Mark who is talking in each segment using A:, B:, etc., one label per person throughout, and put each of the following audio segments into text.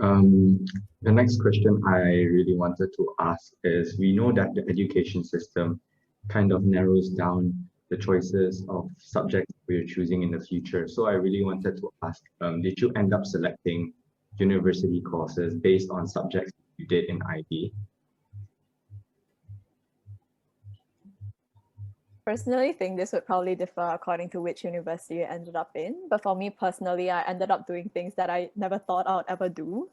A: Um, the next question I really wanted to ask is, we know that the education system kind of narrows down the choices of subjects we're choosing in the future. So I really wanted to ask, did you end up selecting university courses based on subjects you did in IB?
B: Personally think this would probably differ according to which university you ended up in. But for me personally, I ended up doing things that I never thought I would ever do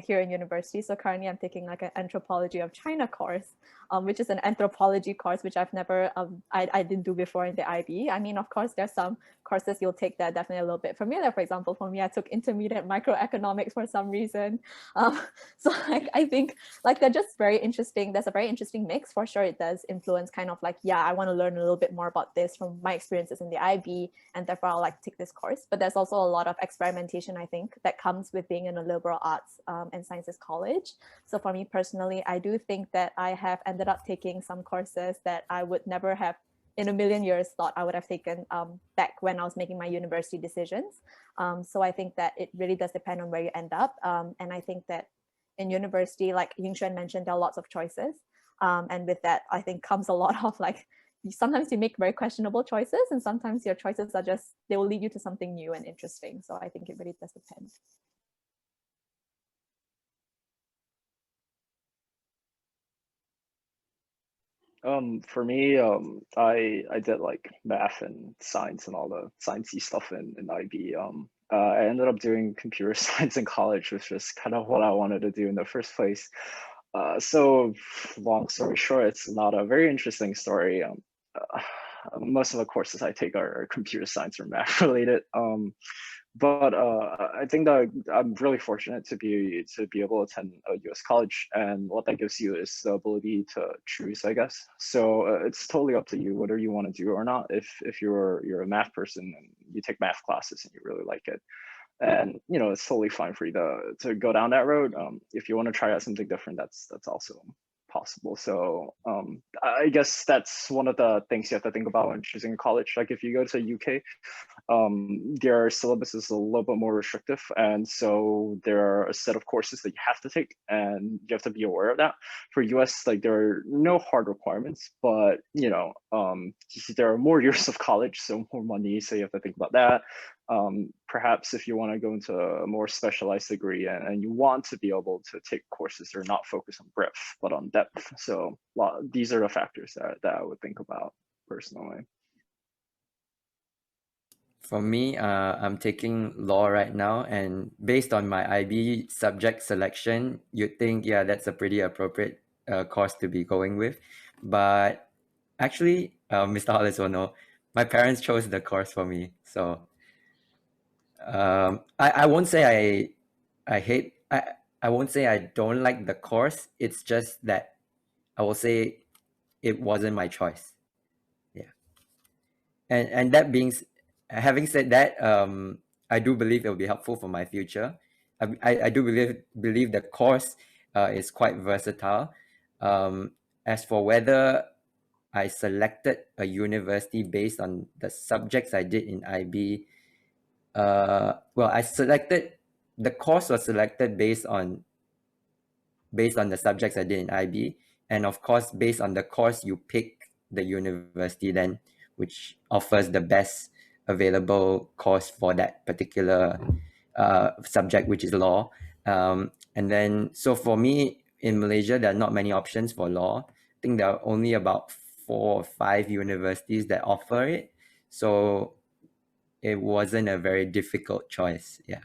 B: here in university. So currently I'm taking like an anthropology of China course, which is an anthropology course, which I've never, I didn't do before in the IB. I mean, of course, there's some courses you'll take that are definitely a little bit familiar. For example, for me, I took intermediate microeconomics for some reason. So I think like they're just very interesting. There's a very interesting mix for sure. It does influence kind of like, yeah, I want to learn a little bit more about this from my experiences in the IB, and therefore I'll like take this course. But there's also a lot of experimentation, I think, that comes with being in a liberal arts and sciences college. So for me personally, I do think that I have ended up taking some courses that I would never have in a million years thought I would have taken back when I was making my university decisions. So I think that it really does depend on where you end up. And I think that in university, like Ying-Xuan mentioned, there are lots of choices. And with that, I think comes a lot of like, sometimes you make very questionable choices and sometimes your choices are just, they will lead you to something new and interesting. So I think it really does depend.
C: For me, I did like math and science and all the sciencey stuff in IB. I ended up doing computer science in college, which was kind of what I wanted to do in the first place. So long story short, it's not a very interesting story. Most of the courses I take are computer science or math related. But I think that I'm really fortunate to be able to attend a U.S. college, and what that gives you is the ability to choose, I guess. So it's totally up to you whether you want to do it or not. If you're a math person and you take math classes and you really like it, and you know it's totally fine for you to go down that road. If you want to try out something different, that's also possible. So I guess that's one of the things you have to think about when choosing a college. Like if you go to UK, their syllabus is a little bit more restrictive, and so there are a set of courses that you have to take, and you have to be aware of that. For US, like there are no hard requirements, but you know, there are more years of college, so more money, so you have to think about that. Perhaps if you want to go into a more specialized degree and you want to be able to take courses that are not focused on breadth but on depth. So these are the factors that I would think about personally.
D: For me, I'm taking law right now, and based on my IB subject selection, you'd think, yeah, that's a pretty appropriate course to be going with. But actually, Mr. Hollis will know, my parents chose the course for me. So I won't say I hate, I won't say I don't like the course. It's just that I will say it wasn't my choice. Yeah. And that being, having said that, I do believe it will be helpful for my future. I do believe the course is quite versatile. As for whether I selected a university based on the subjects I did in IB, well, the course was selected based on the subjects I did in IB, and of course based on the course you pick the university then which offers the best available course for that particular subject, which is law. And then so for me in Malaysia, there are not many options for law. I think there are only about 4 or 5 universities that offer it, so it wasn't a very difficult choice. Yeah.